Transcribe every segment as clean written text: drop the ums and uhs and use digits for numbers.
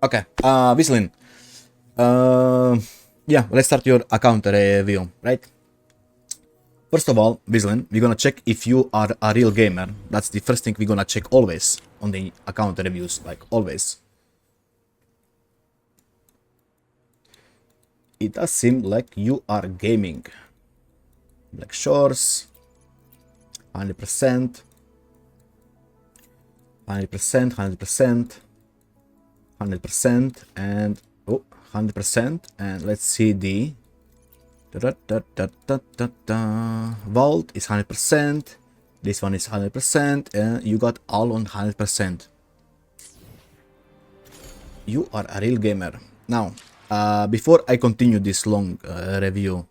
Okay, Wiselyn. Yeah, let's start your account review, right? First of all, Wiselyn, we're gonna check if you are a real gamer. That's the first thing we're gonna check always on the account reviews, like always. It does seem like you are gaming. Black shores, 100%, 100%, 100%, 100%, and oh, 100%. And let's see the vault is 100%. This one is 100%, and you got all on 100%. You are a real gamer. Now, before I continue this long review,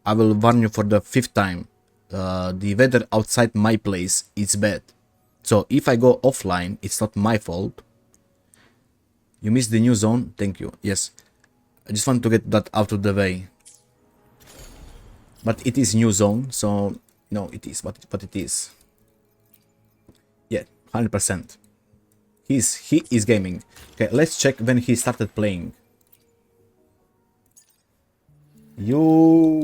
I will warn you for the 5th time. The weather outside my place is bad. So if I go offline, it's not my fault. You missed the new zone? Thank you. Yes. I just want to get that out of the way. But it is new zone, so no, it is what it is. Yeah, 100%. He is gaming. Okay, let's check when he started playing. Whoa,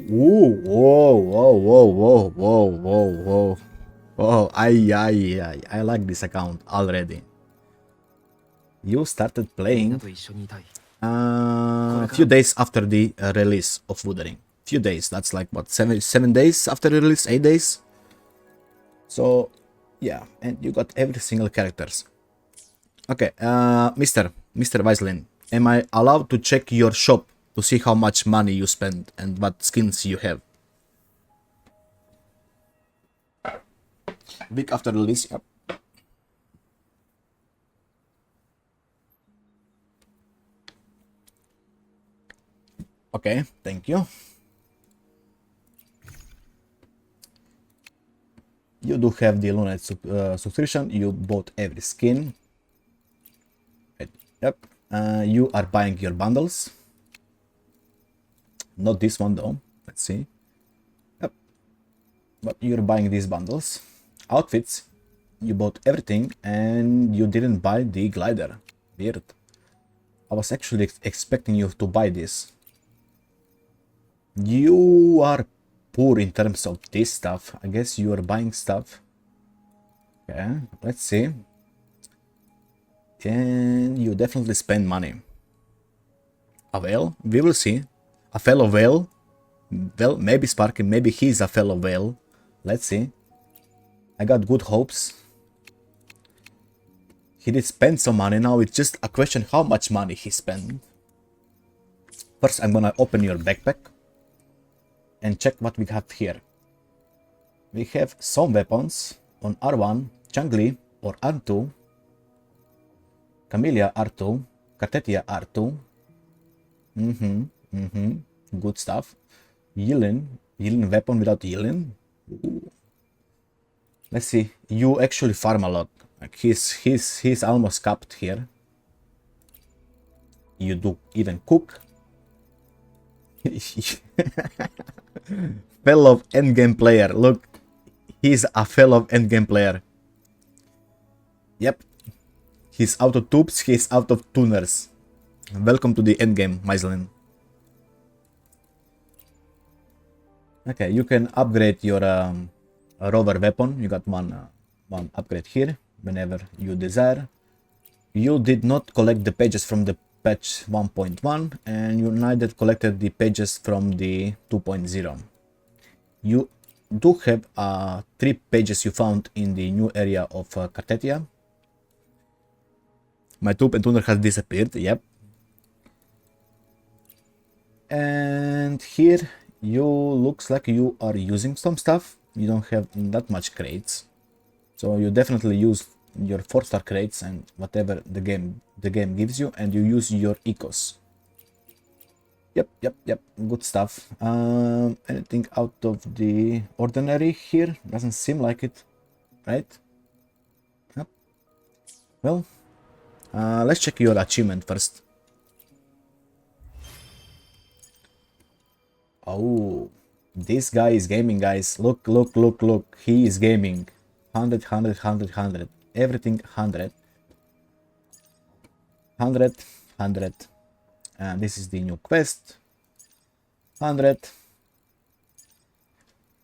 whoa, whoa, whoa, whoa, whoa, whoa, whoa. Oh, I like this account already. You started playing a few days after the release of Wuthering. Few days, that's like what, 7 days after the release, 8 days. So yeah, and you got every single characters. Okay, Mr. Wiselyn, am I allowed to check your shop to see how much money you spend and what skins you have? Week after release, yep. Okay, thank you. You do have the Lunet subscription. You bought every skin. Yep. You are buying your bundles. Not this one though. Let's see. Yep. But you're buying these bundles. Outfits. You bought everything and you didn't buy the glider. Weird. I was actually expecting you to buy this. You are poor in terms of this stuff. I guess you are buying stuff. Okay, let's see. And you definitely spend money. A whale? We will see. A fellow whale? Well, maybe Sparky, maybe he's a fellow whale. Let's see. I got good hopes. He did spend some money. Now it's just a question how much money he spent. First, I'm gonna open your backpack and check what we have here. We have some weapons on R1, Changli or R2, Camellia R2, Cartetia R2. Good stuff. Yilin weapon without Yilin. Let's see. You actually farm a lot. Like he's almost capped here. You do even cook. Fellow endgame player. Look, he's a fellow endgame player. Yep. He's out of tubes, he's out of tuners. Welcome to the endgame, Wiselyn. Okay, you can upgrade your rover weapon. You got one upgrade here whenever you desire. You did not collect the pages from the patch 1.1 and you neither collected the pages from the 2.0. You do have 3 pages you found in the new area of Cartetia. My tube and tuner has disappeared, yep. And here you looks like you are using some stuff. You don't have that much crates. So you definitely use your 4-star crates and whatever the game gives you, and you use your ecos. Yep, good stuff. Anything out of the ordinary here? Doesn't seem like it, right? Yep. Well, let's check your achievement first. Oh, this guy is gaming, guys. Look. He is gaming. 100. Everything 100. 100, 100. And this is the new quest. 100,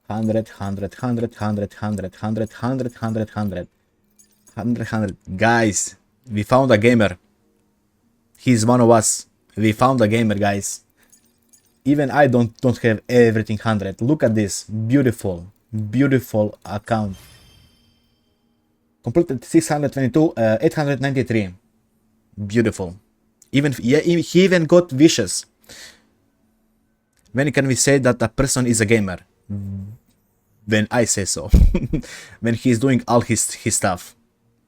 100, 100, 100, 100, 100, 100, 100, 100, 100, 100. Guys, we found a gamer. He's one of us. We found a gamer, guys. Even I don't have everything 100. Look at this. Beautiful, beautiful account. Completed 622, 893. Beautiful. Even yeah, he even got wishes. When can we say that a person is a gamer? When I say so. When he's doing all his stuff.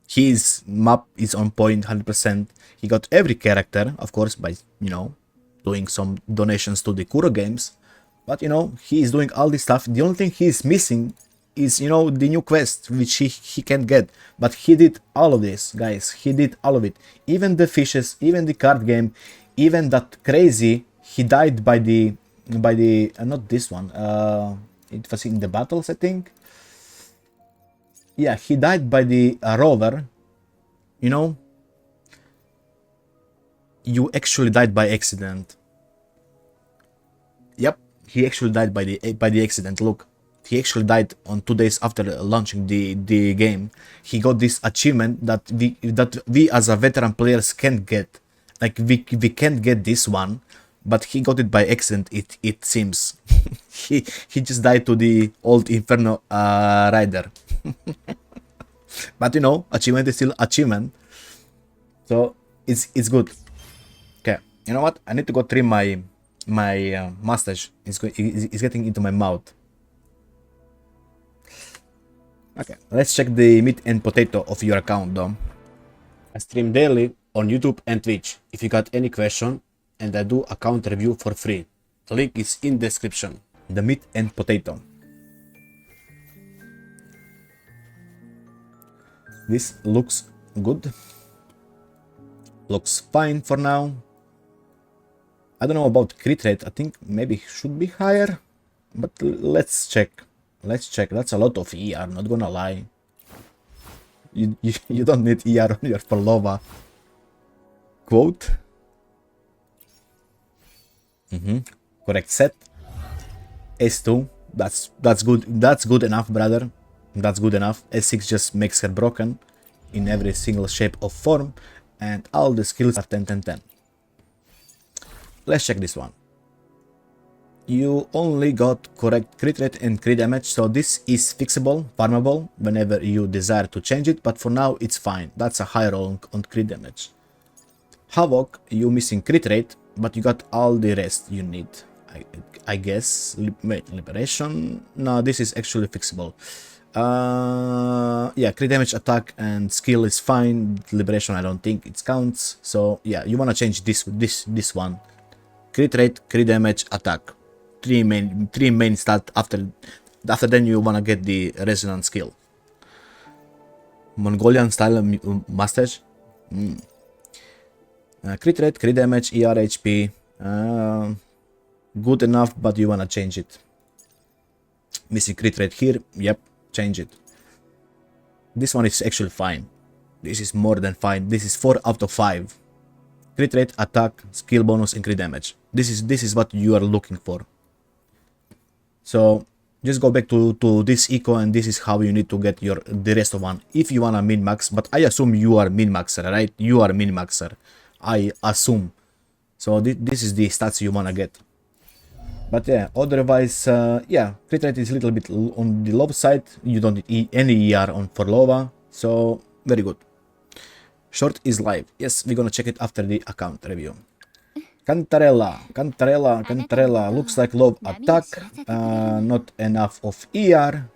His map is on point 100%. He got every character, of course, by, you know, doing some donations to the Kuro games. But, you know, he is doing all this stuff. The only thing he is missing is, you know, the new quest, which he can get. But he did all of this, guys. He did all of it. Even the fishes, even the card game, even that crazy, he died by the not this one. It was in the battles, I think. Yeah, he died by the rover. You know, you actually died by accident. Yep, he actually died by the accident. Look, he actually died on 2 days after launching the game. He got this achievement that we as a veteran players can't get. Like we can't get this one, but he got it by accident. It seems. he just died to the old Inferno rider. But you know, achievement is still achievement. So it's good. Okay, you know what? I need to go trim my mustache. It's getting into my mouth. Okay, let's check the meat and potato of your account though. I stream daily on YouTube and Twitch. If you got any question, and I do account review for free. The link is in description. The meat and potato. This looks good. Looks fine for now. I don't know about crit rate. I think maybe it should be higher. But let's check. Let's check. That's a lot of ER, not gonna lie. You don't need ER on your Perlova. Quote. Correct set. S2. That's good. That's good enough, brother. That's good enough. S6 just makes her broken in every single shape or form, and all the skills are 10 10 10. Let's check this one. You only got correct crit rate and crit damage, so this is fixable, farmable whenever you desire to change it, but for now it's fine. That's a high roll on crit damage. Havoc, you missing crit rate, but you got all the rest you need. I guess. Wait, liberation? No, this is actually fixable. Yeah, crit damage, attack, and skill is fine. Liberation, I don't think it counts. So yeah, you wanna change this one. Crit rate, crit damage, attack. Three main stat. After then you wanna get the resonant skill. Mongolian style mustache. Crit rate, crit damage, ER, HP. Good enough, but you wanna change it. Missing crit rate here. Yep, change it. This one is actually fine. This is more than fine. This is 4 out of 5. Crit rate, attack, skill bonus, and crit damage. This is what you are looking for. So just go back to this eco, and this is how you need to get the rest of one. If you wanna min max, but I assume you are min maxer, right? You are min maxer. I assume. So this is the stats you wanna get. But yeah, otherwise, yeah, crit rate is a little bit on the low side. You don't need any ER on for Lova, so very good. Short is live. Yes, we're gonna check it after the account review. Cantarella. Looks like low attack, not enough of ER.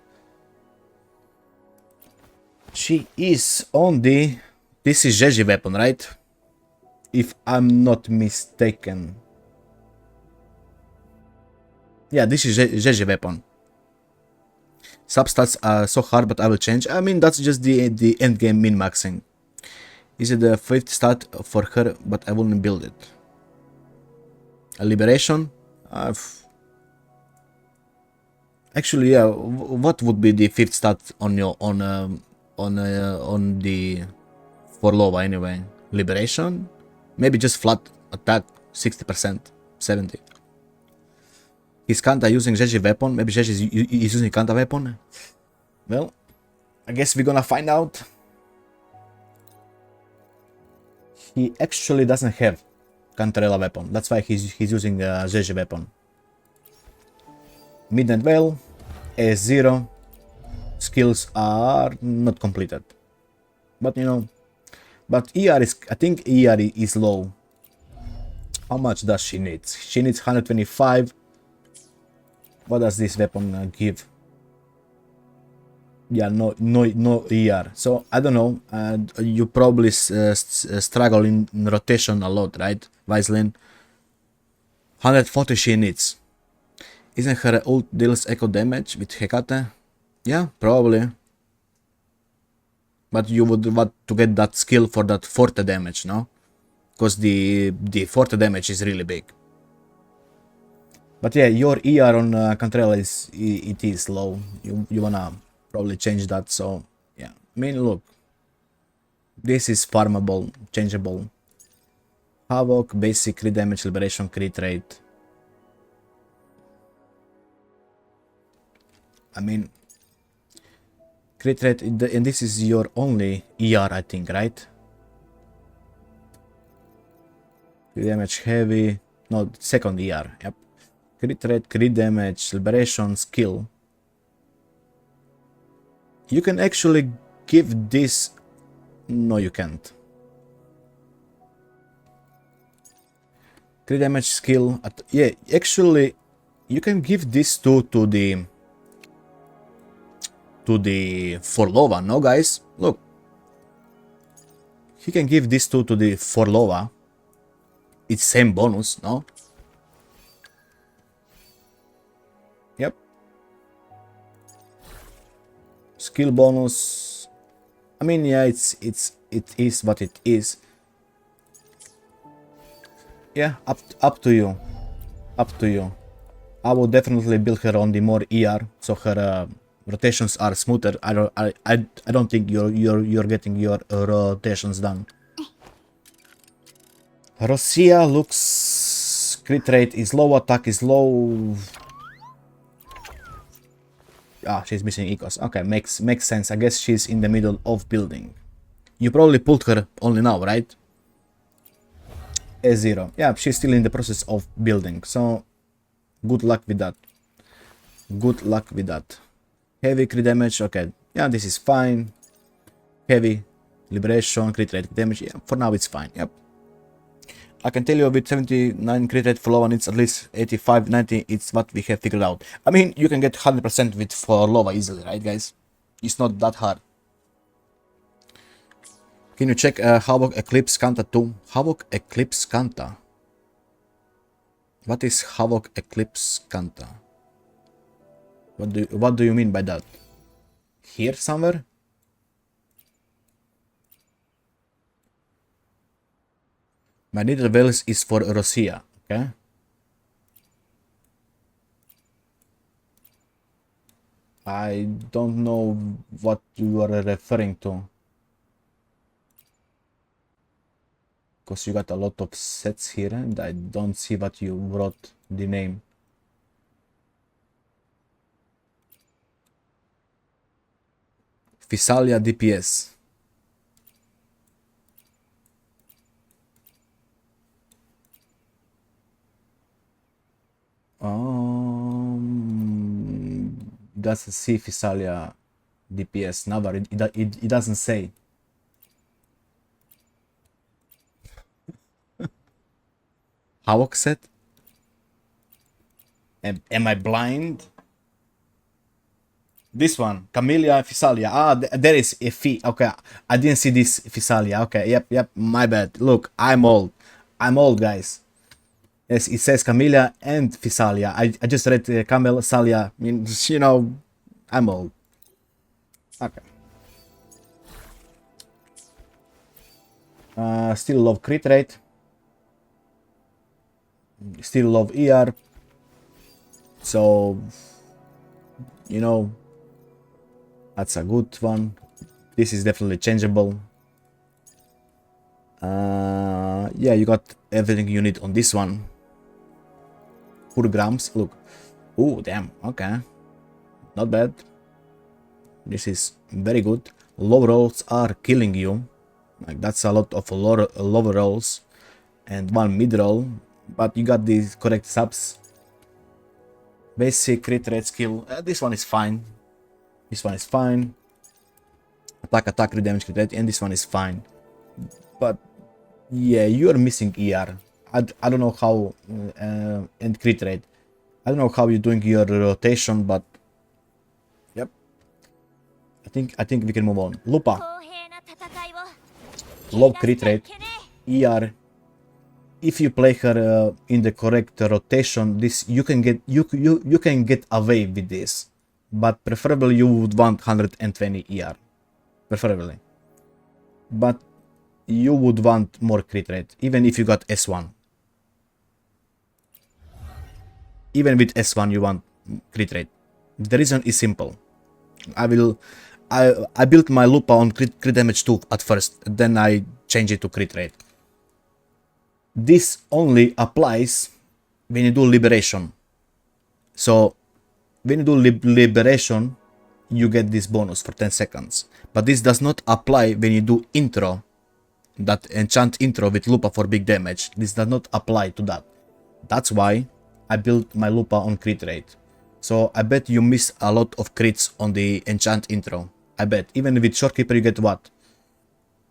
She is on the... This is Jeji weapon, right? If I'm not mistaken. Yeah, this is Jeji weapon. Substats are so hard, but I will change. I mean, that's just the end game min maxing. Is it the 5th stat for her, but I wouldn't build it. A liberation? Actually, yeah. What would be the 5th stat on your on the for Lova anyway? Liberation? Maybe just flat attack 60%, 70. Is Kanta using Jeji weapon? Maybe Jeji is using Kanta weapon? Well, I guess we're gonna find out. He actually doesn't have Cantarella weapon. That's why he's using Jeji weapon. Midnight Veil, A0. Skills are not completed. But you know, but ER is, I think ER is low. How much does she need? She needs 125. What does this weapon give? Yeah, no ER. So I don't know. You probably struggle in rotation a lot, right, Wiselyn? 140 she needs. Isn't her ult deals echo damage with Hecate? Yeah, probably. But you would want to get that skill for that forte damage, no? Because the forte damage is really big. But yeah, your ER on Cantrell is low. You wanna probably change that. So yeah, I mean, look, this is farmable, changeable. Havoc, basic crit damage, liberation, crit rate. I mean, crit rate, and this is your only ER, I think, right? Crit damage, heavy, no, second ER, yep. Crit rate, crit damage, liberation, skill. You can actually give this... No, you can't. Crit damage, skill. Yeah, actually, you can give this to the Forlova, no, guys? Look. He can give this to the Forlova. It's same bonus, no? Yep. Skill bonus. I mean, yeah, it is what it is. Yeah, up to you. Up to you. I will definitely build her on the more ER, so her rotations are smoother. I don't think you're getting your rotations done. Rosia looks... Crit rate is low, attack is low. Ah, she's missing ecos. Okay, makes sense. I guess she's in the middle of building. You probably pulled her only now, right? A0. Yeah, she's still in the process of building, so good luck with that. Good luck with that. Heavy crit damage, okay. Yeah, this is fine. Heavy, liberation, crit rate damage. Yeah, for now it's fine. Yep. I can tell you with 79 crit rate for Lova and it's at least 85, 90. It's what we have figured out. I mean, you can get 100% with for Lova easily, right, guys? It's not that hard. Can you check Havoc Eclipse Kanta 2? Havoc Eclipse Kanta. What is Havoc Eclipse Kanta? What do you mean by that? Here somewhere? My needle veils is for Rosia, okay? I don't know what you are referring to. Because you got a lot of sets here and I don't see what you wrote the name. Physalia DPS. Doesn't see Physalia DPS. Never. It doesn't say. Havoc set? Am I blind? This one, Camellia Physalia. Ah, there is a fee. Okay, I didn't see this Physalia. Okay, yep, my bad. Look, I'm old, guys. Yes, it says Camellia and Physalia. I just read Camel Salia. I mean, you know, I'm old. Okay. Still love crit rate. Still love ER. So, you know, that's a good one. This is definitely changeable. Yeah, you got everything you need on this one. 4 grams, look. Oh, damn, okay. Not bad. This is very good. Low rolls are killing you. Like, that's a lot of low rolls. And 1 mid roll. But you got these correct subs. Basic crit rate skill. This one is fine. This one is fine. Attack, crit damage, crit rate. And this one is fine. But yeah, you are missing ER. I don't know how. And crit rate. I don't know how you're doing your rotation, but yep. I think we can move on. Lupa. Low crit rate. ER. If you play her in the correct rotation, this you can get away with this, but preferably you would want 120 ER, preferably. But you would want more crit rate, even if you got S1. Even with S1, you want crit rate. The reason is simple. I built my Lupa on crit damage 2 at first, then I changed it to crit rate. This only applies when you do liberation. So when you do liberation, you get this bonus for 10 seconds. But this does not apply when you do intro, that enchant intro with Lupa for big damage. This does not apply to that. That's why I built my Lupa on crit rate. So I bet you miss a lot of crits on the enchant intro. I bet. Even with Shorekeeper you get what?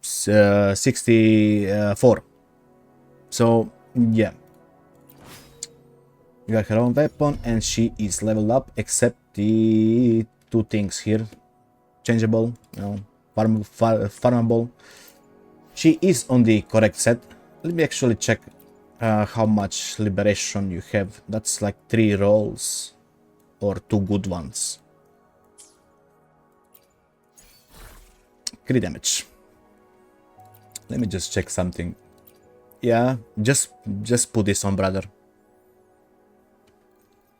64. So, yeah. You got her own weapon and she is leveled up, except the 2 things here. Changeable, you know, farmable. She is on the correct set. Let me actually check how much liberation you have. That's like 3 rolls or 2 good ones. Crit damage. Let me just check something. Yeah, just put this on, brother.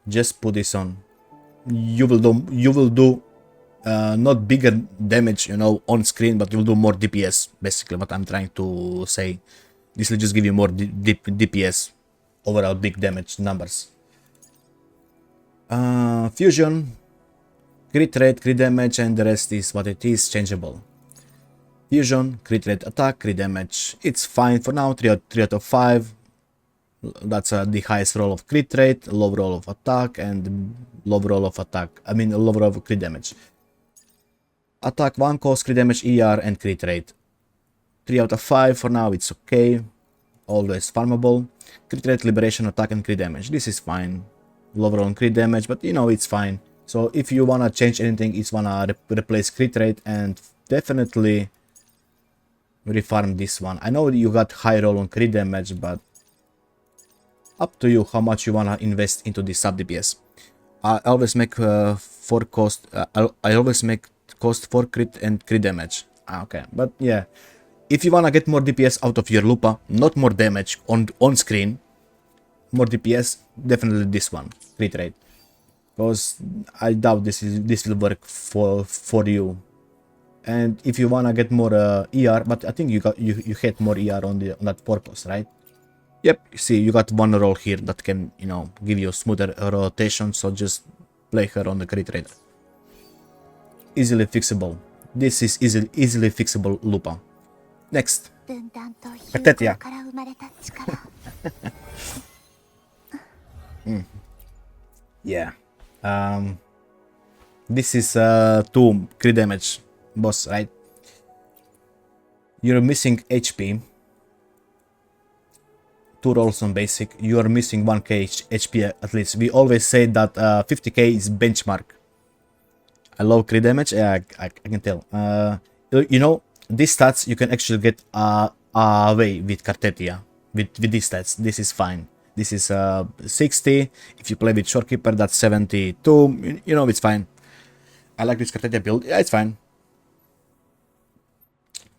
Just put this on. You will do not bigger damage, you know, on screen, but you'll do more DPS. Basically, what I'm trying to say. This will just give you more DPS, overall big damage numbers. Fusion, crit rate, crit damage, and the rest is what it is, changeable. Fusion, crit rate, attack, crit damage. It's fine for now. 3 out of 5. That's the highest roll of crit rate, low roll of attack, and low roll of attack. I mean, low roll of crit damage. Attack 1 cost, crit damage, ER, and crit rate. 3 out of 5 for now. It's okay. Always farmable. Crit rate, liberation, attack, and crit damage. This is fine. Low roll on crit damage, but you know it's fine. So if you wanna change anything, it's wanna replace crit rate and definitely refarm this one. I know you got high roll on crit damage, but up to you how much you wanna invest into the sub DPS. I always make for cost. I always make cost for crit and crit damage. Okay, but yeah, if you wanna get more DPS out of your Lupa, not more damage on screen, more DPS, definitely this one, crit rate, because I doubt this will work for you. And if you wanna get more ER, but I think you had more ER on that purpose, right? Yep, see, you got 1 roll here that can, you know, give you smoother rotation, so just play her on the crit rate. Easily fixable. This is easily fixable Lupa. Next. Katetia. Yeah. This is 2 crit damage boss, right? You're missing HP. 2 rolls on basic. You are missing 1k HP at least. We always say that 50k is benchmark. I love crit damage. Yeah, I can tell. You know, these stats you can actually get away with Kartetia. With these stats, this is fine. This is 60. If you play with Shorekeeper, that's 72. You know, it's fine. I like this Kartetia build. Yeah, it's fine.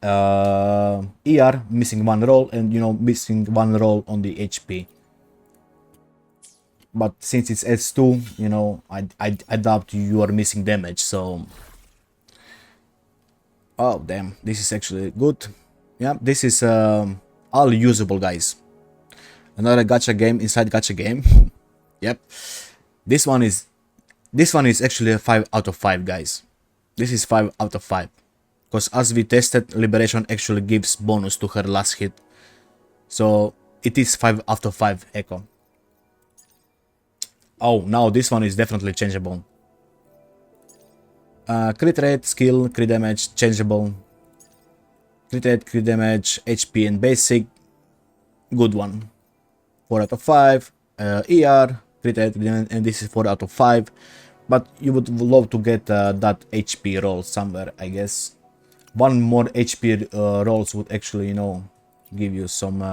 ER missing 1 roll, and you know, missing 1 roll on the HP. But since it's S2, you know, I doubt you are missing damage. So, oh damn, this is actually good. Yeah, this is all usable, guys. Another gacha game inside gacha game. Yep. This one is actually a 5 out of 5, guys. This is 5 out of 5. Because as we tested, Liberation actually gives bonus to her last hit. So it is 5 out of 5 echo. Oh, now this one is definitely changeable. Crit rate, skill, crit damage, changeable. Crit rate, crit damage, HP and basic. Good one. 4 out of 5. ER, crit rate, and this is 4 out of 5. But you would love to get that HP roll somewhere, I guess. One more HP rolls would actually, you know, give you some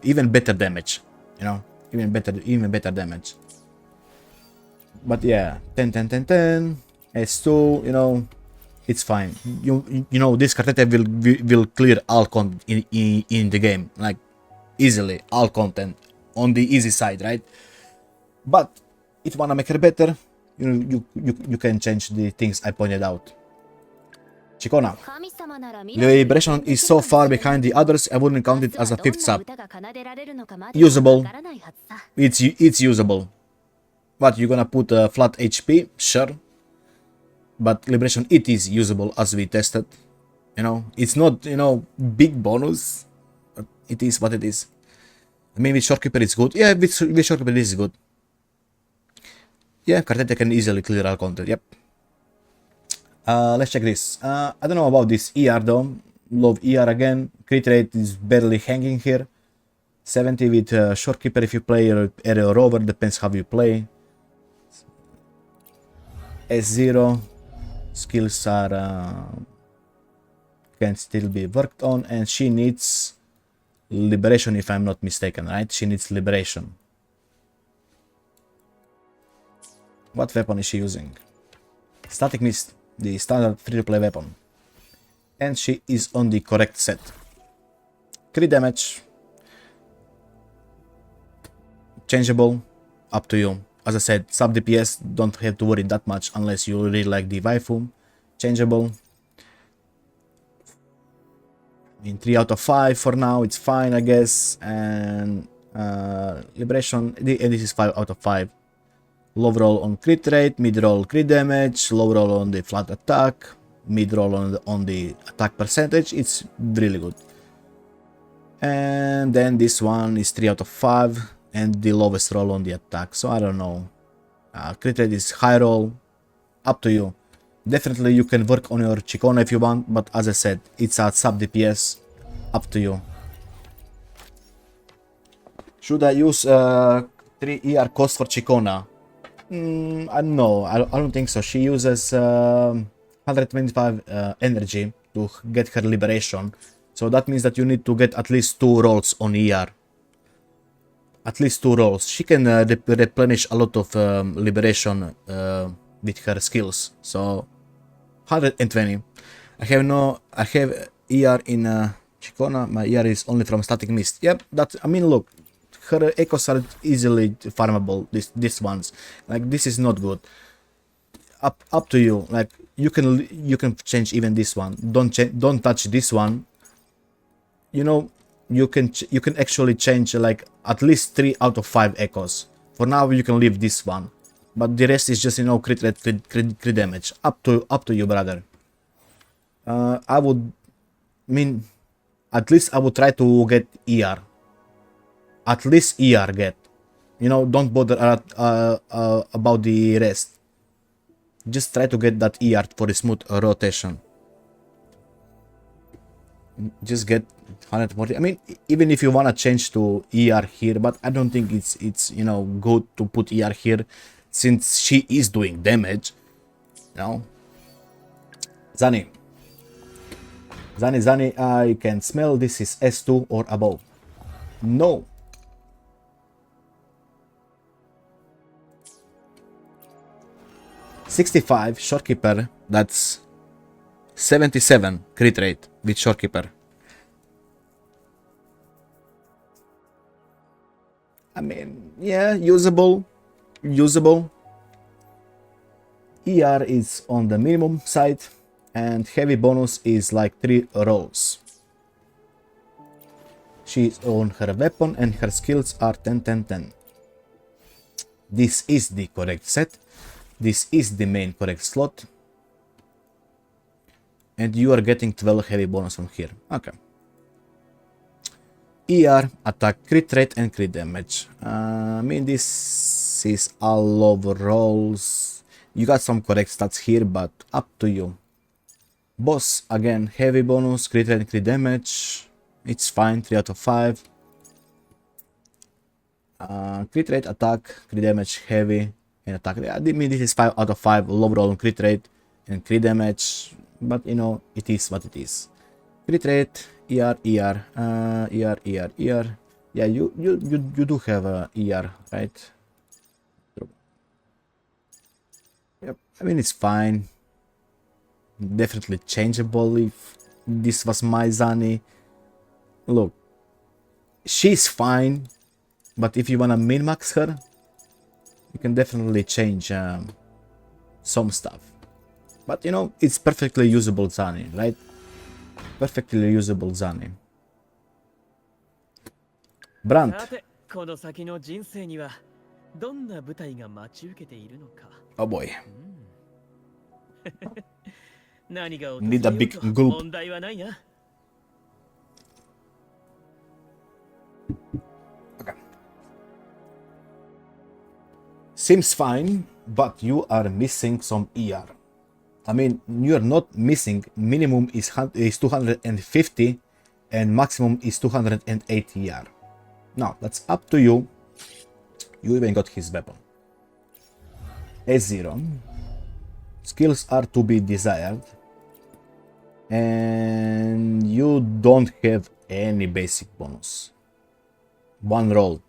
even better damage. You know, even better damage. But yeah, 10, 10, 10, 10, S2, you know, it's fine. You know, this Cartete will clear all content in the game, like easily, all content on the easy side, right? But if you wanna make her better, you can change the things I pointed out. Chikona. Liberation is so far behind the others, I wouldn't count it as a 5th sub. Usable. It's usable. What, you're gonna put a flat HP? Sure. But Liberation, it is usable as we tested. You know, it's not, you know, big bonus. But it is what it is. I mean, with Shorekeeper it's good. Yeah, with Shorekeeper this is good. Yeah, Cartete can easily clear all content, yep. Let's check this. I don't know about this ER though. Love ER again. Crit rate is barely hanging here. 70 with Shorekeeper if you play Aerial Rover, depends how you play. S0. Skills are can still be worked on, and she needs Liberation if I'm not mistaken, right? She needs Liberation. What weapon is she using? Static Mist, the standard free-to-play weapon. And she is on the correct set. Crit damage. Changeable, up to you. As I said, sub DPS, don't have to worry that much unless you really like the waifu. Changeable. In 3 out of 5 for now, it's fine, I guess. And Liberation, and this is 5 out of 5. Low roll on crit rate, mid roll crit damage, low roll on the flat attack, mid roll on the attack percentage. It's really good. And then this one is 3 out of 5 and the lowest roll on the attack. So I don't know. Crit rate is high roll. Up to you. Definitely you can work on your Chikona if you want, but as I said, it's at sub DPS. Up to you. Should I use 3 ER cost for Chikona? I don't know. I don't think so. She uses 125 energy to get her Liberation. So that means that you need to get at least 2 rolls on ER. At least 2 rolls. She can replenish a lot of Liberation with her skills. So 120. I have ER in Chikona. My ER is only from Static Mist. Yep, I mean, look. Her echoes are easily farmable, these ones. Like, this is not good. Up to you. Like, you can change even this one. Don't touch this one. You know, you can actually change like at least 3 out of 5 echoes. For now you can leave this one, but the rest is just, you know, crit rate, crit damage. Up to you, brother. I would mean, at least I would try to get ER. At least ER get. You know, don't bother about the rest. Just try to get that ER for a smooth rotation. Just get 140. I mean, even if you wanna change to ER here, but I don't think it's you know, good to put ER here since she is doing damage. You know. Zani, I can smell this is S2 or above. No. $65 Shorekeeper, that's 77 crit rate with Shorekeeper. I mean, yeah, usable. ER is on the minimum side. and heavy bonus is like 3 rolls. She's on her weapon and her skills are 10, 10, 10. This is the correct set. This is the main correct slot. And you are getting 12 heavy bonus from here. Okay. ER, attack, crit rate, and crit damage. I mean, this is all over rolls. You got some correct stats here, but up to you. Boss, again, heavy bonus, crit rate, and crit damage. It's fine, 3 out of 5. Crit rate, attack, crit damage, heavy, and attack. I mean, this is 5 out of 5, low roll on crit rate and crit damage, but you know, it is what it is. Crit rate, ER. Yeah, you do have a ER, right? Yep, I mean, it's fine. Definitely changeable if this was my Zani. Look, she's fine, but if you wanna min-max her, you can definitely change some stuff. But you know, it's perfectly usable Zani, right? Perfectly usable Zani. Brand. Oh boy. Need a big gulp. Okay. Seems fine, but you are missing some ER. I mean, you're not missing. Minimum is 250 and maximum is 280 ER. Now, that's up to you. You even got his weapon. A0. Skills are to be desired. And you don't have any basic bonus. One roll.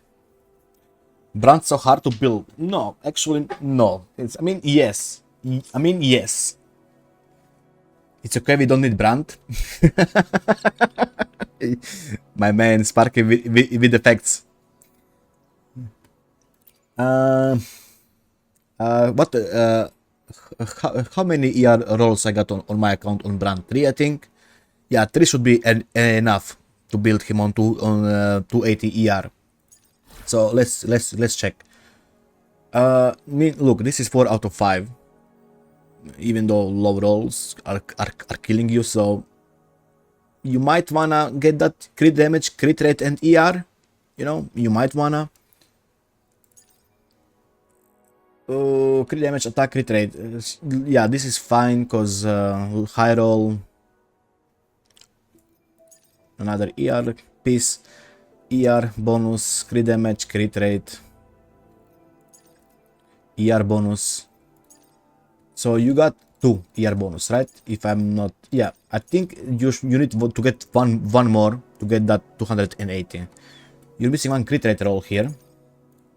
Brand so hard to build? No, actually, no. I mean, yes. It's okay, we don't need brand. My man, Sparky with effects. How many ER rolls I got on my account on brand? 3, I think. Yeah, 3 should be enough to build him on 280 ER. So let's check. Look, this is 4 out of 5. Even though low rolls are killing you, so you might wanna get that crit damage, crit rate, and ER. You know, you might wanna. Crit damage, attack, crit rate. Yeah, this is fine because high roll. Another ER piece. ER bonus, crit damage, crit rate. ER bonus. So you got 2 ER bonus, right? If I'm not, yeah, I think you need to get one more to get that 280. You're missing 1 crit rate roll here,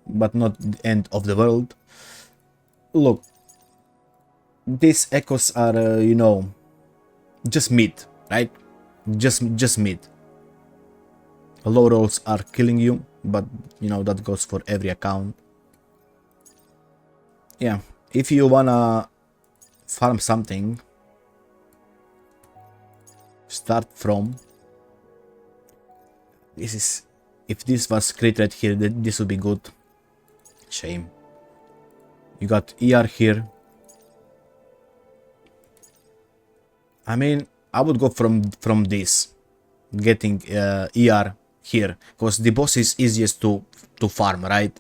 but not the end of the world. Look, these echoes are, you know, just mid, right? Just mid. Low rolls are killing you, but you know that goes for every account. Yeah, if you wanna farm something, start from this is, if this was crit rate here, then this would be good. Shame. You got ER here. I mean, I would go from this, getting ER here, because the boss is easiest to farm, right?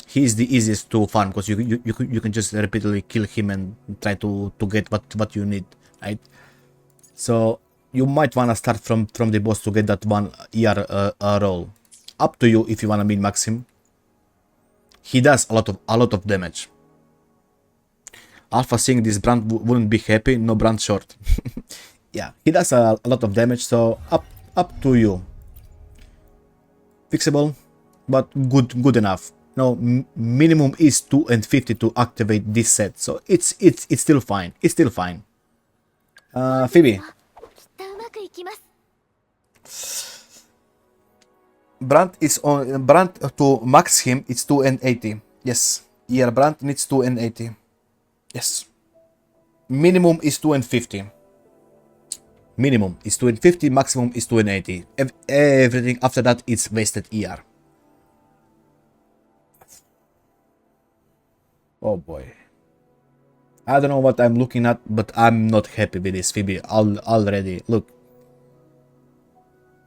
He is the easiest to farm because you can just repeatedly kill him and try to get what you need, right? So you might wanna start from the boss to get that 1 ER roll. Up to you if you wanna min-max him. He does a lot of damage. Alpha seeing this brand wouldn't be happy. No brand short. Yeah, he does a lot of damage. So up to you. Fixable, but good enough. No, minimum is 250 to activate this set. So it's still fine. It's still fine. Phoebe. Brand is on brand to max him. It's 280. Yes. Yeah, brand needs 280. Yes. Minimum is 250. Minimum is 250, maximum is 280. Everything after that is wasted ER. Oh boy. I don't know what I'm looking at, but I'm not happy with this Phoebe already. Look.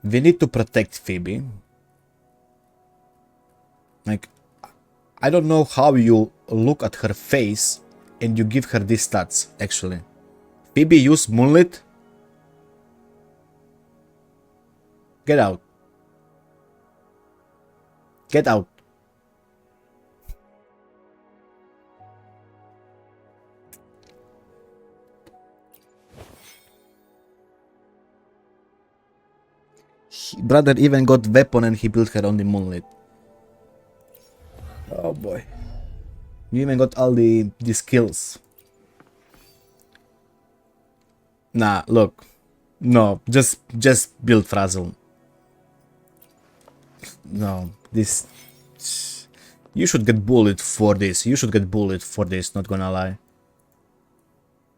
We need to protect Phoebe. Like, I don't know how you look at her face and you give her these stats, actually. Phoebe use Moonlit. Get out. Get out. Brother even got weapon and he built her on the Moonlit. Oh boy. You even got all the skills. Nah, look. No, just build Frazzle. No, this... You should get bullied for this. You should get bullied for this, not gonna lie.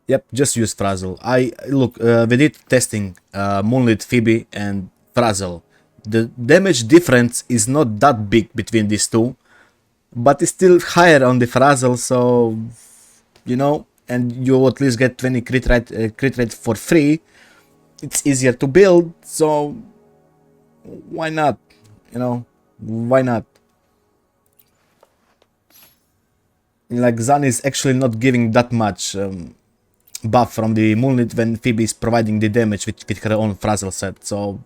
Yep, just use Frazzle. Look, we did testing Moonlit, Phoebe and Frazzle. The damage difference is not that big between these two, but it's still higher on the Frazzle, so you know, and you at least get 20 crit rate for free. It's easier to build, so why not? You know, why not? Like, Zan is actually not giving that much buff from the Moonlit when Phoebe is providing the damage with her own Frazzle set. So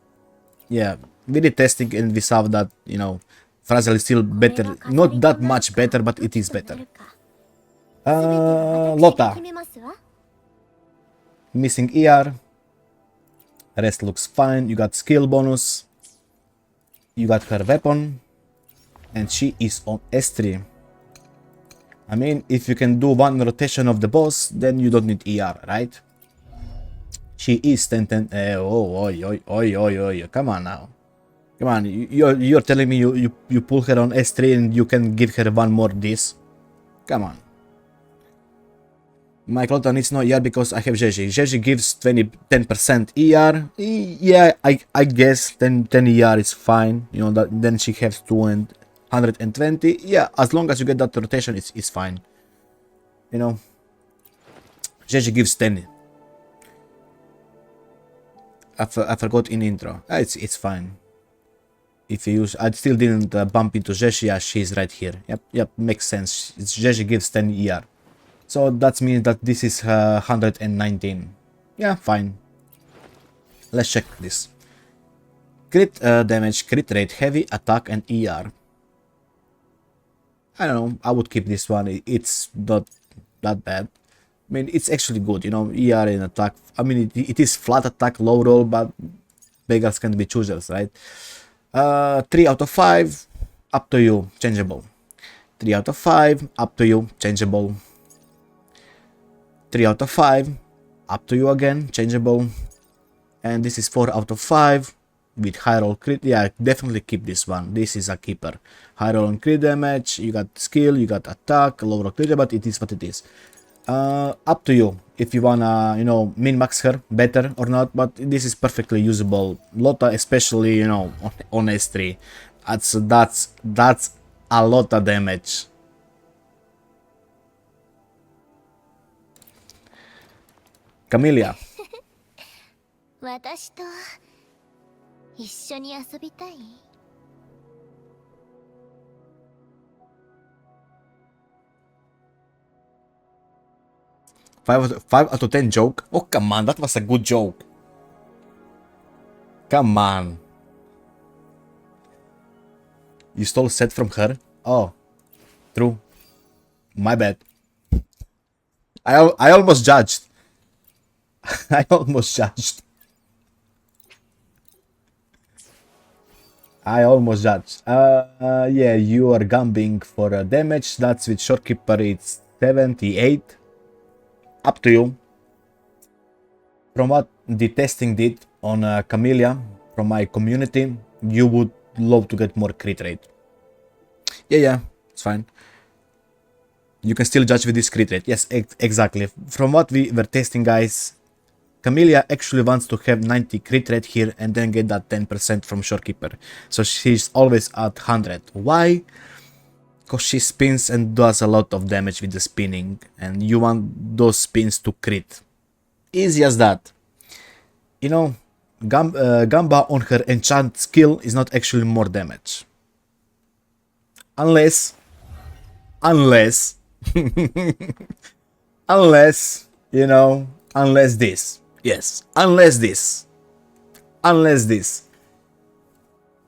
yeah, we did testing and we saw that, you know, Frazzle is still better. Not that much better, but it is better. Lotta. Missing ER. Rest looks fine. You got skill bonus. You got her weapon. And she is on S3. I mean, if you can do one rotation of the boss, then you don't need ER, right? She is 10-10. Come on now. Come on, you're telling me you pull her on S3 and you can give her one more this? Come on. My Lotta needs no ER because I have Jeji. Jeji gives 10% ER. Yeah, I guess 10 ER is fine. You know, that then she has 220. Yeah, as long as you get that rotation, it's fine. You know, Jeji gives 10. I forgot in intro. It's fine. If you use, I still didn't bump into Jeji. Yeah, she's right here. Yep, makes sense. Jeji gives 10 ER. So that means that this is 119. Yeah, fine. Let's check this. Crit damage, crit rate, heavy attack, and ER. I don't know. I would keep this one. It's not that bad. I mean, it's actually good, you know, ER and attack. I mean, it is flat attack, low roll, but beggars can be choosers, right? 3 out of 5, up to you, changeable. 3 out of 5, up to you, changeable. 3 out of 5, up to you again, changeable. And this is 4 out of 5 with high roll crit. Yeah, definitely keep this one. This is a keeper. High roll and crit damage. You got skill, you got attack, low roll crit, but it is what it is. Up to you if you wanna, you know, min-max her better or not, but this is perfectly usable. Lotta, especially, you know, on S3. That's a lot of damage. Camellia. 私と一緒に遊びたい? Five out of 10 joke? Oh, come on, that was a good joke. Come on. You stole set from her? Oh, true. My bad. I almost judged. I almost judged. Yeah, you are gambling for damage. That's with Shorekeeper, it's 78. Up to you. From what the testing did on Camellia, from my community, you would love to get more crit rate. Yeah, it's fine. You can still judge with this crit rate. Yes, exactly. From what we were testing, guys, Camellia actually wants to have 90 crit rate here and then get that 10% from Shorekeeper. So she's always at 100. Why? Because she spins and does a lot of damage with the spinning, and you want those spins to crit. Easy as that. You know, Gamba on her enchant skill is not actually more damage. Unless, you know, unless this. Yes, unless this.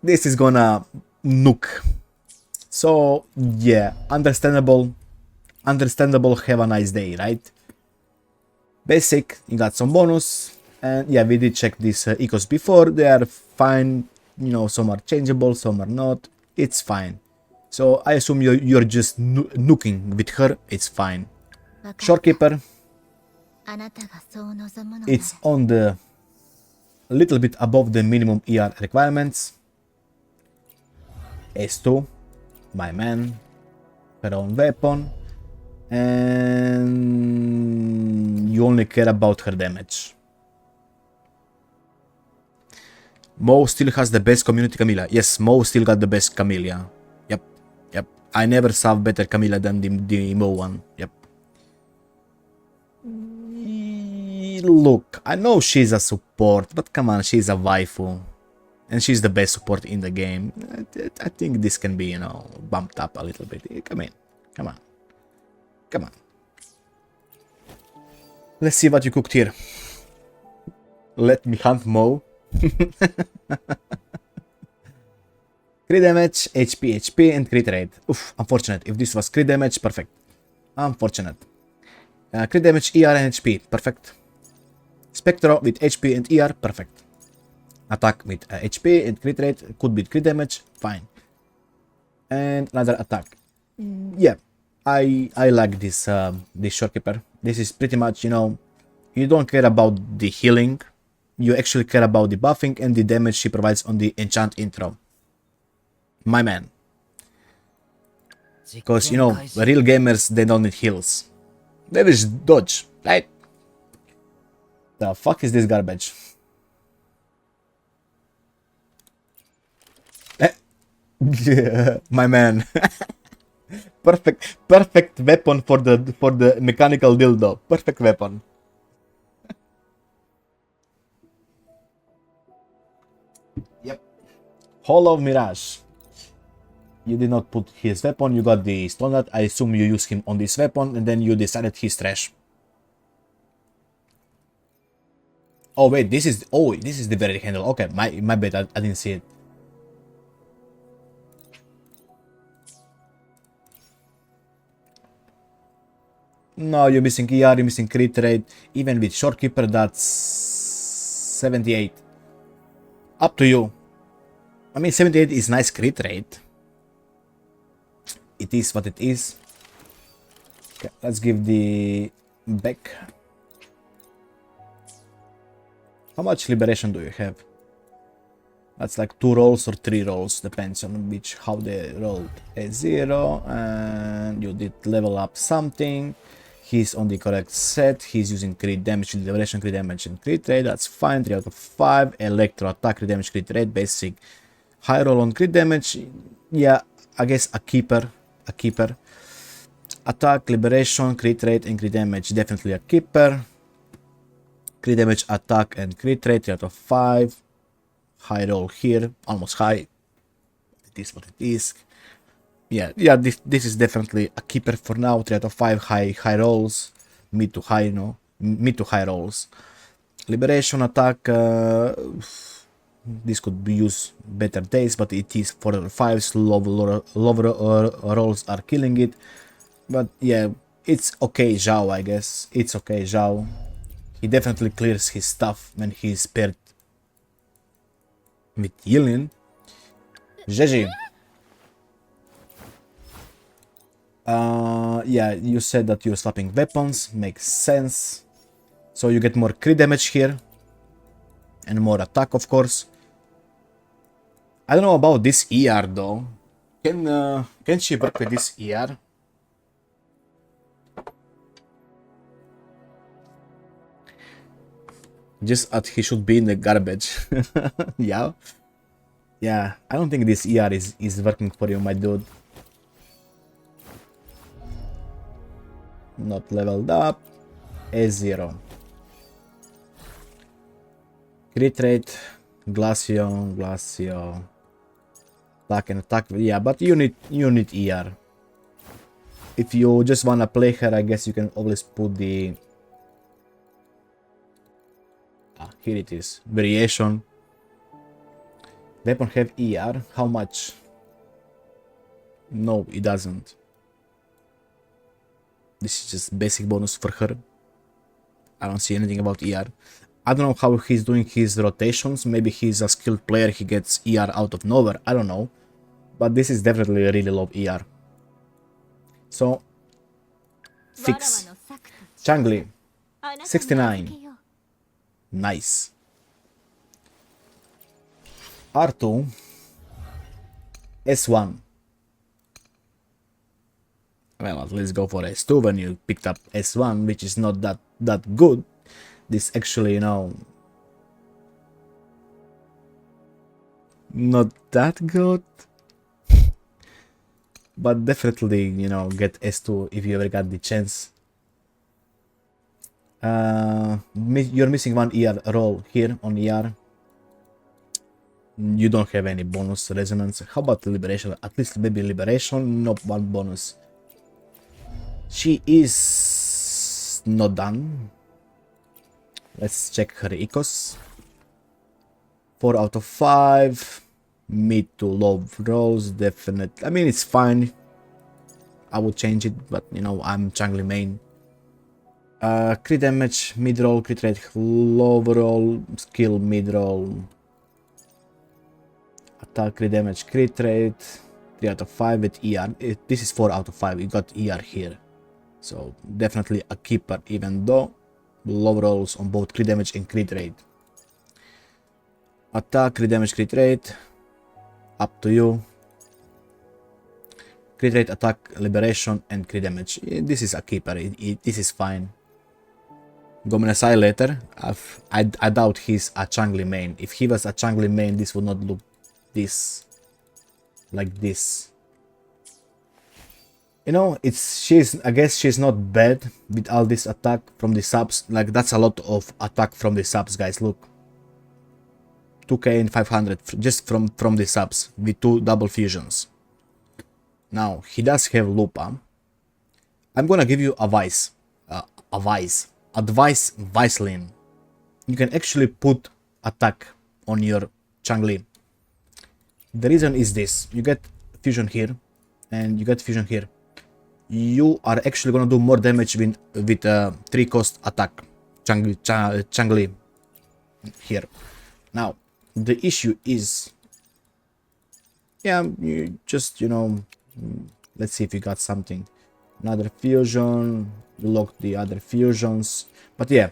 This is gonna nuke. So, yeah, understandable. Have a nice day, right? Basic, you got some bonus. And yeah, we did check these ecos before. They are fine. You know, some are changeable, some are not. It's fine. So I assume you're just nuking with her. It's fine. Shorekeeper. It's on the a little bit above the minimum ER requirements. S2, my man, her own weapon, and you only care about her damage. Mo still has the best community Camellia. Yes, Mo still got the best Camellia. Yep. I never saw better Camellia than the Mo one. Yep. Look, I know she's a support, but come on, she's a waifu. And she's the best support in the game. I think this can be, you know, bumped up a little bit. Come on. Let's see what you cooked here. Let me hunt Mo. Crit damage, HP, and crit rate. Oof, unfortunate. If this was crit damage, perfect. Unfortunate. Crit damage, ER, and HP, perfect. Spectro with HP and ER, perfect. Attack with HP and crit rate, could be crit damage, fine. And another attack. Yeah, I like this this Shorekeeper. This is pretty much, you know, you don't care about the healing, you actually care about the buffing and the damage she provides on the enchant intro. My man. Because, you know, real gamers, they don't need heals. There is dodge, right? The fuck is this garbage? My man. Perfect weapon for the mechanical dildo. Perfect weapon. Yep. Hall of Mirage. You did not put his weapon, you got the standard. I assume you use him on this weapon and then you decided he's trash. Oh wait, this is the very handle. Okay, my bad, I didn't see it. No, you're missing ER, you're missing crit rate. Even with Shorekeeper, that's 78. Up to you. I mean, 78 is nice crit rate. It is what it is. Okay, let's give the back. How much liberation do you have? That's like 2 rolls or 3 rolls, depends on how they rolled. A 0, and you did level up something. He's on the correct set. He's using crit damage, liberation, crit damage, and crit rate. That's fine. 3 out of 5. Electro attack, crit damage, crit rate. Basic high roll on crit damage. Yeah, I guess a keeper. Attack, liberation, crit rate, and crit damage. Definitely a keeper. Crit damage, attack, and crit rate. 3 out of 5. High roll here. Almost high. It is what it is. Yeah, this is definitely a keeper for now. 3 out of 5 high rolls, mid to high rolls. Liberation attack. This could be used better days, but it is 4 out of 5. Lower rolls are killing it. But yeah, it's okay, Zhao. I guess it's okay, Zhao. He definitely clears his stuff when he's paired with Yilin. GG. Yeah, you said that you're swapping weapons, makes sense. So you get more crit damage here. And more attack, of course. I don't know about this ER though. Can she work with this ER? Just as he should be in the garbage. Yeah. Yeah, I don't think this ER is working for you, my dude. Not leveled up. A0. Crit rate. Glacio. Attack and attack. Yeah, but you need ER. If you just wanna play her, I guess you can always put the... here it is. Variation. Weapon have ER. How much? No, it doesn't. This is just basic bonus for her. I don't see anything about ER. I don't know how he's doing his rotations. Maybe he's a skilled player. He gets ER out of nowhere. I don't know. But this is definitely a really low ER. So, fix. Changli. 69. Nice. R2. S1. Well, let's go for S2 when you picked up S1, which is not that good. This actually, you know, not that good. But definitely, you know, get S2 if you ever got the chance. You're missing one ER roll here on ER. You don't have any bonus resonance. How about liberation? At least maybe liberation, not one bonus. She is not done. Let's check her ecos. 4 out of 5. Mid to low rolls, definitely. I mean, it's fine. I would change it, but you know, I'm jungly main. Crit damage, mid roll, crit rate, low roll, skill mid roll. Attack, crit damage, crit rate. 3 out of 5 with ER. This is 4 out of 5. You got ER here. So definitely a keeper, even though low rolls on both crit damage and crit rate. Attack, crit damage, crit rate. Up to you. Crit rate, attack, liberation, and crit damage. This is a keeper. This is fine. Gomenasai later. I doubt he's a Changli main. If he was a Changli main, this would not look this like this. You know, I guess she's not bad with all this attack from the subs. Like, that's a lot of attack from the subs, guys. Look. 2k and 500 just from the subs with 2 double fusions. Now, he does have Lupa. I'm gonna give you advice, Wiselyn. You can actually put attack on your Changli. The reason is this: you get fusion here, and you get fusion here. You are actually gonna do more damage with 3 cost attack, Changli here. Now, the issue is, yeah, you just, you know, let's see if you got something. Another fusion, you lock the other fusions, but yeah,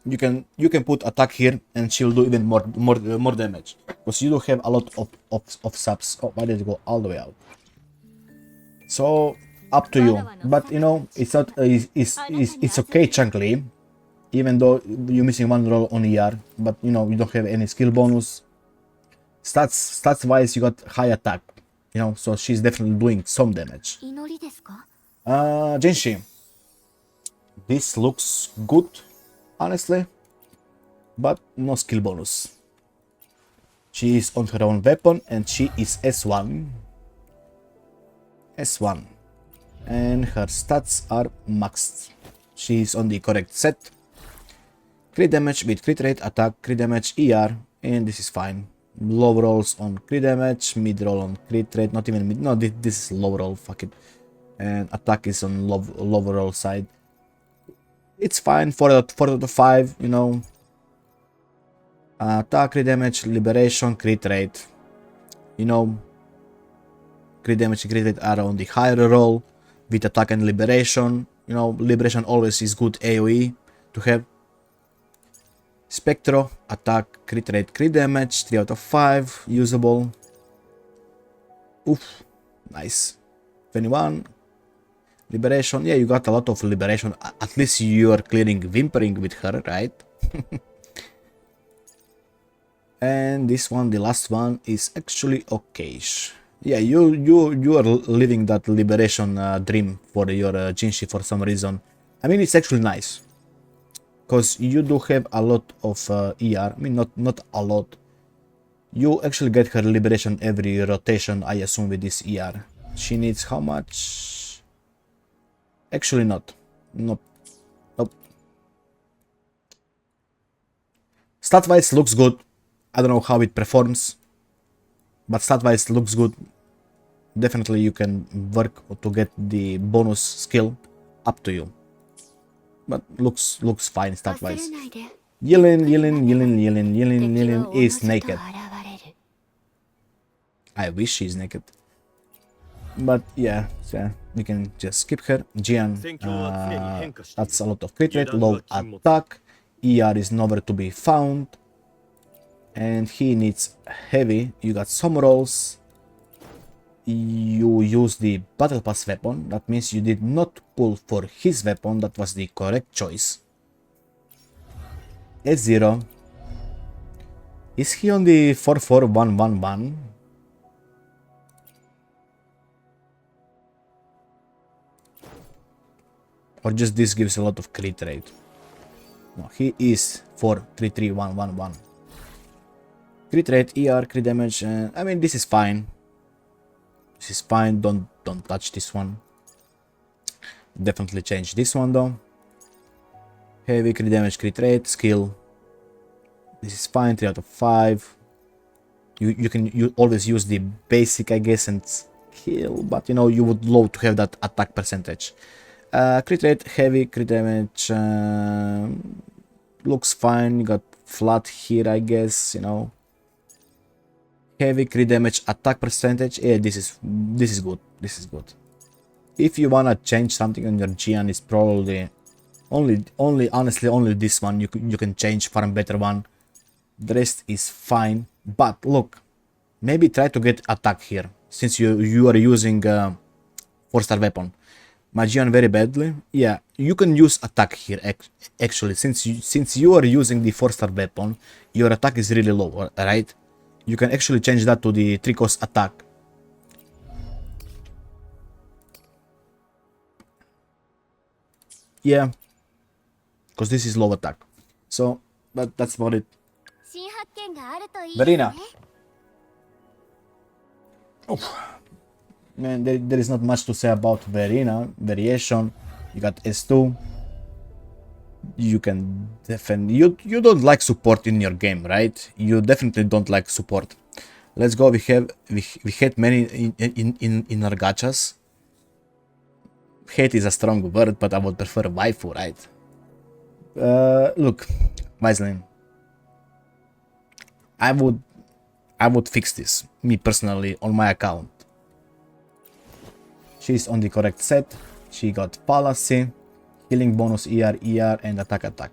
you can put attack here and she'll do even more damage, because you do have a lot of subs. Oh, why did it go all the way out? So up to you, but you know, it's not it's okay, Changli, even though you're missing one roll on ER, but you know, you don't have any skill bonus. Stats wise, you got high attack, you know, so she's definitely doing some damage. Jinshi, this looks good, honestly, but no skill bonus. She is on her own weapon and she is S1, and her stats are maxed. She is on the correct set. Crit damage with crit rate, attack, crit damage, ER, and this is fine. Low rolls on crit damage, mid roll on crit rate, not even mid, no, this is low roll, fuck it. And attack is on low roll side. It's fine, 4 out of 5, you know. Attack, crit damage, liberation, crit rate. You know, crit damage and crit rate are on the higher roll with attack and liberation. You know, liberation always is good AoE to have. Spectro, attack, crit rate, crit damage, 3 out of 5, usable. Oof, nice. 21. Liberation, yeah, you got a lot of liberation. At least you are clearing Whimpering with her, right? And this one, the last one, is actually okayish. Yeah, you are living that liberation dream for your Jinshi for some reason. I mean, it's actually nice, because you do have a lot of ER. I mean, not a lot. You actually get her liberation every rotation, I assume, with this ER. She needs how much? Actually not. Nope. Nope. Stat-wise looks good. I don't know how it performs, but stat-wise looks good. Definitely you can work to get the bonus skill, up to you. But looks fine stat-wise. Yelin is naked. I wish she's naked. But yeah, so we can just skip her. Jian, that's a lot of crit rate, low attack. ER is nowhere to be found. And he needs heavy. You got some rolls. You use the battle pass weapon. That means you did not pull for his weapon. That was the correct choice. S0. Is he on the 44111? Or just this gives a lot of crit rate? No, he is 433111. Crit rate, ER, crit damage. I mean, this is fine. This is fine. Don't touch this one. Definitely change this one though. Heavy, crit damage, crit rate, skill. This is fine. 3 out of 5. You always use the basic, I guess, and skill, but you know you would love to have that attack percentage. Crit rate, heavy, crit damage. Looks fine. You got flat here, I guess. You know. Heavy, crit damage, attack percentage. Yeah, this is good. This is good. If you wanna change something on your Jian, it's probably honestly only this one. You can change for a better one. The rest is fine. But look, maybe try to get attack here, since you are using 4-star weapon. Magian very badly. Yeah, you can use attack here actually, since you are using the 4-star weapon, your attack is really low, right? You can actually change that to the 3-cost attack. Yeah, because this is low attack. So that's about it. Verena. Oh, man, there is not much to say about Verena. Variation. You got S2. You can defend. You don't like support in your game, right? You definitely don't like support. Let's go. We hate many in our gachas. Hate is a strong word, but I would prefer waifu, right? Look, Wiselyn. I would fix this, me personally, on my account. She's on the correct set. She got Palacy, healing bonus, ER, and attack.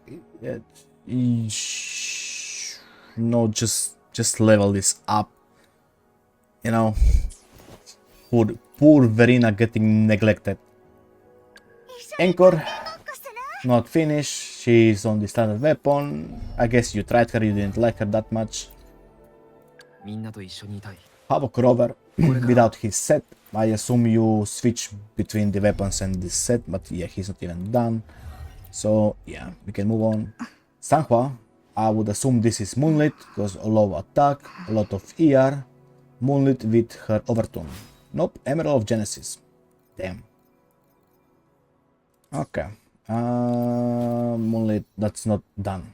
No, just level this up. You know, poor Verena getting neglected. Anchor, not finished. She's on the standard weapon. I guess you tried her, you didn't like her that much. Havoc Rover, without his set. I assume you switch between the weapons and this set, but yeah, he's not even done. So yeah, we can move on. Sanhua, I would assume this is Moonlit, because a low attack, a lot of ER. Moonlit with her Overtone. Nope, Emerald of Genesis. Damn. Okay. Moonlit, that's not done.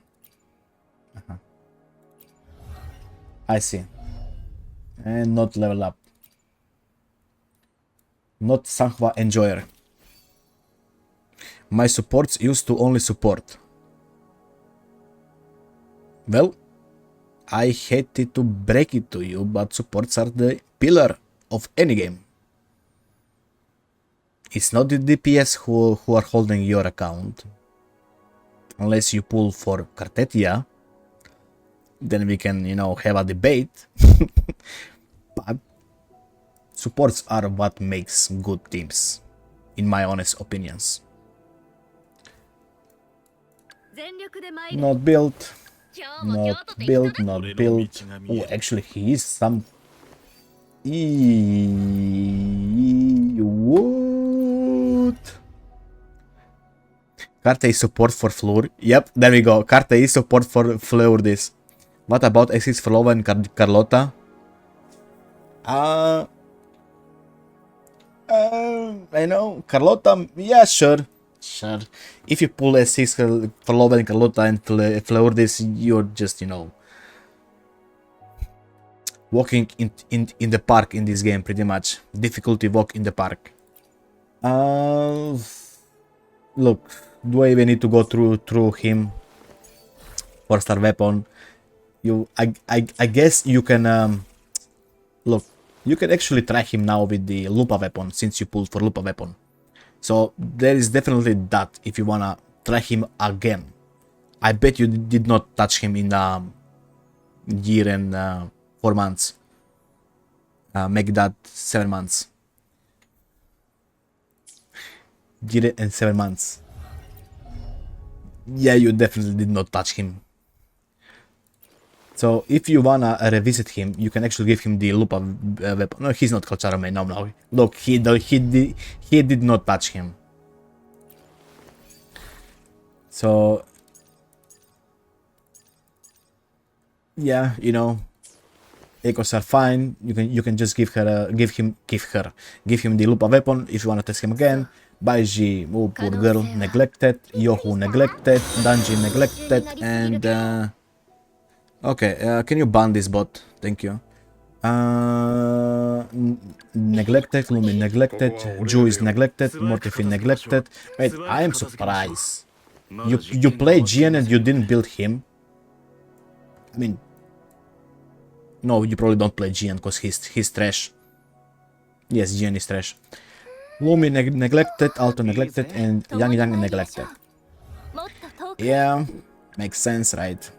I see. And not level up. Not Sanhua Enjoyer. My supports used to only support. Well, I hated to break it to you, but supports are the pillar of any game. It's not the DPS who are holding your account. Unless you pull for Cartetia. Then we can, you know, have a debate. But supports are what makes good teams, in my honest opinions. Not built. Not built, not built. Oh, actually, he is some... What? Carte is support for Floor. Yep, there we go. Carte is support for Floor this. What about Axis for Lova and Carlota? I know. Carlota, yeah, sure. Sure. If you pull S6 for Lova and Carlota and Floor this, you're just, you know, walking in the park in this game, pretty much. Difficulty walk in the park. Look, do I even need to go through him for star weapon? I guess you can look, you can actually try him now with the Lupa weapon since you pulled for Lupa weapon. So there is definitely that if you wanna try him again. I bet you did not touch him in year and 4 months. Make that 7 months. Year and 7 months. Yeah, you definitely did not touch him. So if you wanna revisit him, you can actually give him the Lupa weapon. No, he's not Kalchara main. No. Look, he did not touch him. So yeah, you know, echoes are fine. You can just give him the Lupa weapon if you wanna test him again. Baiji, oh poor girl, neglected. Yohu neglected. Danji neglected, and okay, can you ban this bot? Thank you. Neglected, Lumi neglected, Ju is neglected, Mortifin neglected. Wait, I am surprised. You play Gian and you didn't build him? I mean, no, you probably don't play Gian because he's trash. Yes, Gian is trash. Lumi neglected, Alto neglected, and Yang neglected. Yeah, makes sense, right?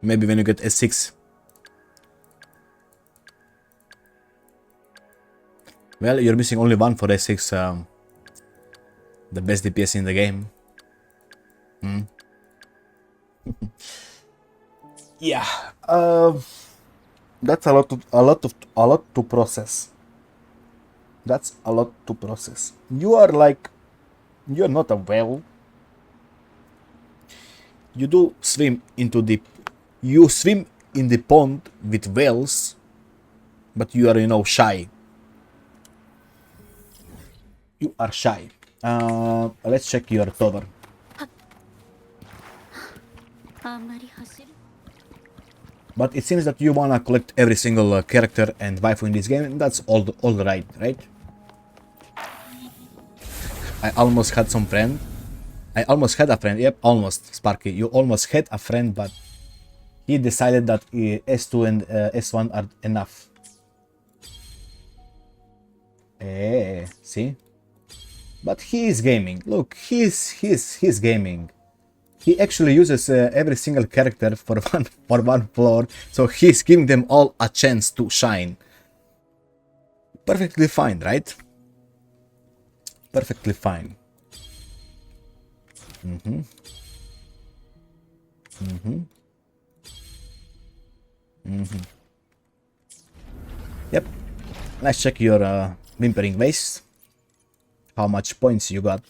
Maybe when you get S6. Well, you're missing only one for S6. The best DPS in the game. Yeah. That's a lot to process. That's a lot to process. You're not a whale. You swim in the pond with whales, but you are, you know, shy. You are shy. Let's check your tower. But it seems that you wanna collect every single character and waifu in this game, and that's all right? I almost had some friend. I almost had a friend. Yep, almost, Sparky. You almost had a friend, but he decided that S2 and S1 are enough. See? But he is gaming. Look, he's gaming. He actually uses every single character for one floor, so he's giving them all a chance to shine. Perfectly fine, right? Perfectly fine. Yep. Let's check your whimpering waste. How much points you got?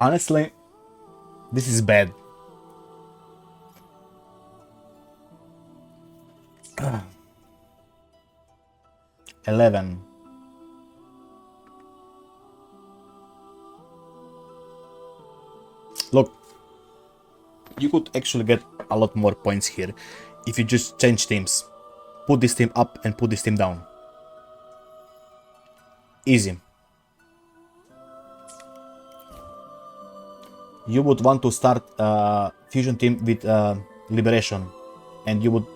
Honestly, this is bad. $11. Look, you could actually get a lot more points here if you just change teams. Put this team up and put this team down. Easy. you would want to start fusion team with Liberation, and you would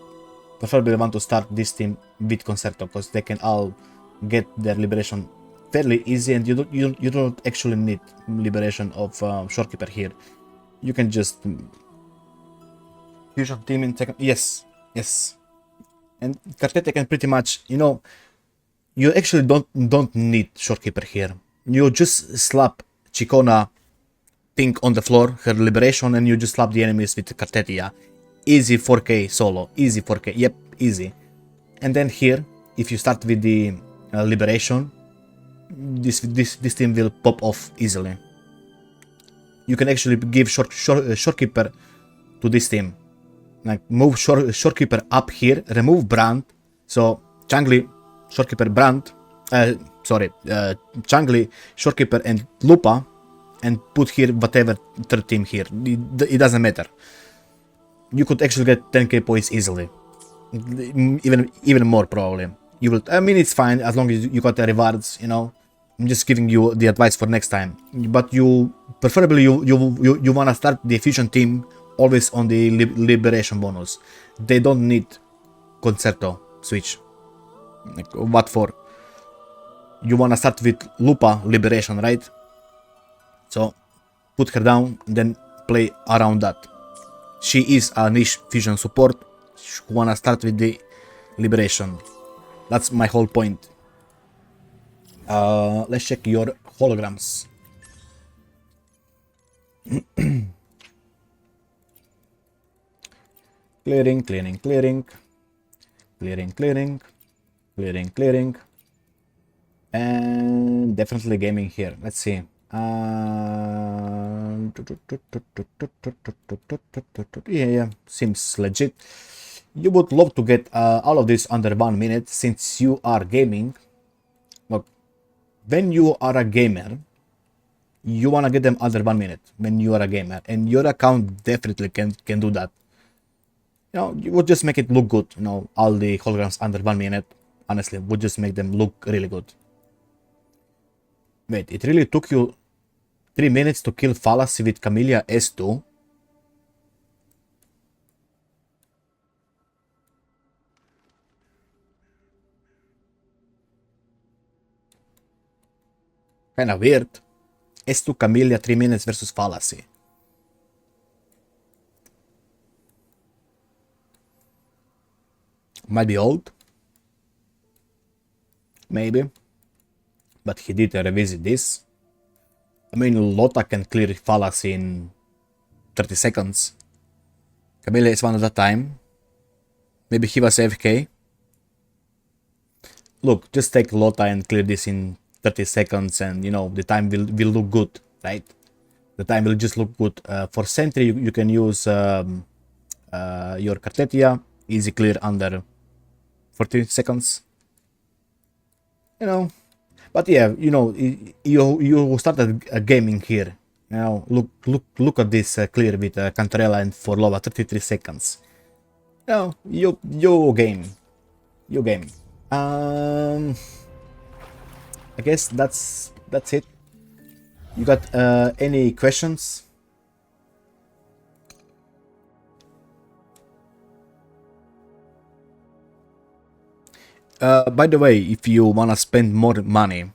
preferably want to start this team with Concerto, because they can all get their Liberation fairly easy, and you don't actually need Liberation of Shorekeeper here. You can just fusion team in second. Yes, yes. And Cartete can pretty much, you know, you actually don't need Shorekeeper here. You just slap Chicona Pink on the floor, her Liberation, and you just slap the enemies with Cartetia. Easy 4k solo, easy 4k, yep, easy. And then here, if you start with the Liberation, this team will pop off easily. You can actually give Shorekeeper to this team. Like, move Shorekeeper up here, remove Brand, so Changli, Shorekeeper, Brand, Changli, Shorekeeper and Lupa, and put here whatever third team here. It doesn't matter. You could actually get 10k points easily. Even more probably. You will. I mean, it's fine as long as you got the rewards. You know, I'm just giving you the advice for next time. But you preferably you wanna start the fusion team always on the Liberation bonus. They don't need Concerto switch. Like, what for? You wanna start with Lupa Liberation, right? So put her down, then play around that. She is a niche fusion support who wanna start with the Liberation. That's my whole point. Let's check your holograms. Clearing, clearing, clearing. Clearing, clearing. Clearing, clearing. And definitely gaming here. Let's see. Yeah, seems legit. You would love to get all of this under 1 minute since you are gaming. Look, when you are a gamer, you wanna get them under 1 minute when you are a gamer, and your account definitely can do that. You know, you would just make it look good. You know, all the holograms under 1 minute, honestly, would just make them look really good. Wait, it really took you 3 minutes to kill Fallacy with Camellia S2? Kinda weird. S2 Camellia 3 minutes versus Fallacy. Might be old. Maybe. But he did revisit this. I mean, Lotta can clear Fallacy in 30 seconds. Camellia is one at a time. Maybe he was AFK. Look, just take Lotta and clear this in 30 seconds, and you know, the time will look good, right? The time will just look good. For Sentry, you can use your Cartetia. Easy clear under 40 seconds. You know. But yeah, you know, you started gaming here. You know, look at this clear with Cantarella and Forlova, 33 seconds. You know, you game. I guess that's it. You got any questions? By the way, if you wanna spend more money,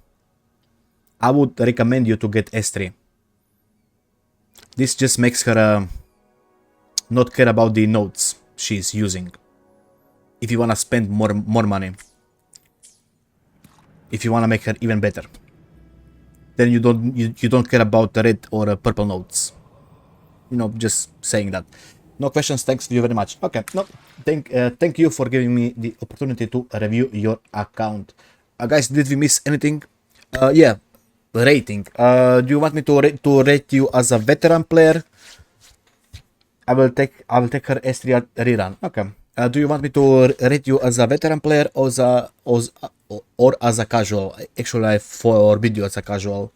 I would recommend you to get S3. This just makes her not care about the nodes she's using. If you wanna spend more money, if you wanna make her even better, then you don't care about the red or purple nodes. You know, just saying that. No questions, thanks you very much. Okay, no, thank you for giving me the opportunity to review your account. Guys, did we miss anything? Yeah, rating. Do you want me to rate you as a veteran player? I will take her S3 at rerun. Okay. Do you want me to rate you as a veteran player or as a casual? Actually, I forbid you as a casual.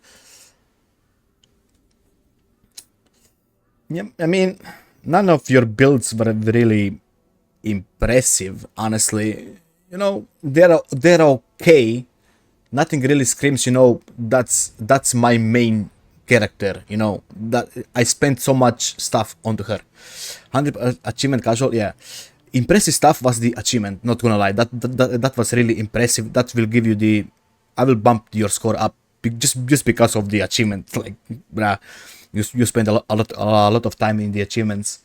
Yeah, I mean, none of your builds were really impressive, honestly. You know, they're okay. Nothing really screams, you know, that's my main character, you know, that I spent so much stuff onto her. 100 achievement casual, yeah. Impressive stuff was the achievement, not gonna lie. That was really impressive. That will give you the, I will bump your score up just because of the achievement. Like, bruh, you spend a lot of time in the achievements.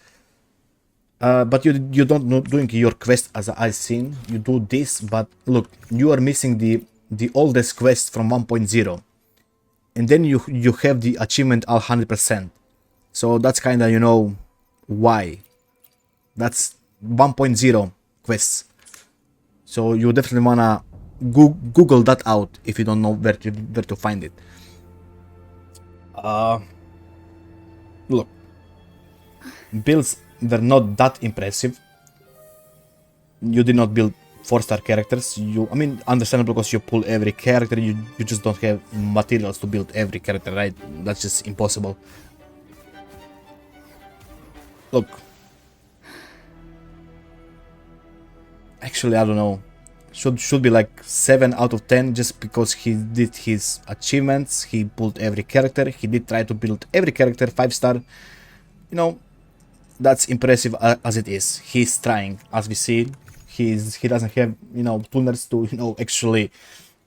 But you don't know doing your quest as I've seen. You do this, but look, you are missing the oldest quest from 1.0, and then you have the achievement all 100%. So that's kind of, you know, why. That's 1.0 quests. So you definitely wanna Google that out if you don't know where to find it. Look, builds were not that impressive. You did not build 4-star characters. I mean, understandable because you pull every character. You just don't have materials to build every character, right? That's just impossible. Look, actually, I don't know. Should be like 7 out of 10 just because he did his achievements. He pulled every character. He did try to build every character 5-star. You know, that's impressive as it is. He's trying, as we see. He doesn't have, you know, tuners to, you know, actually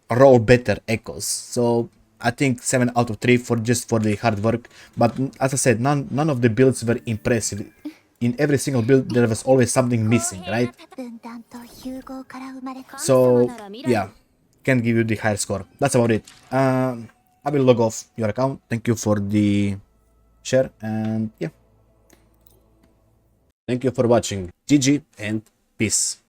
roll better echoes. So I think 7 out of 3 for the hard work. But as I said, none of the builds were impressive. In every single build there was always something missing, right? So yeah, can't give you the higher score. That's about it. I will log off your account. Thank you for the share, and yeah, thank you for watching. GG and peace.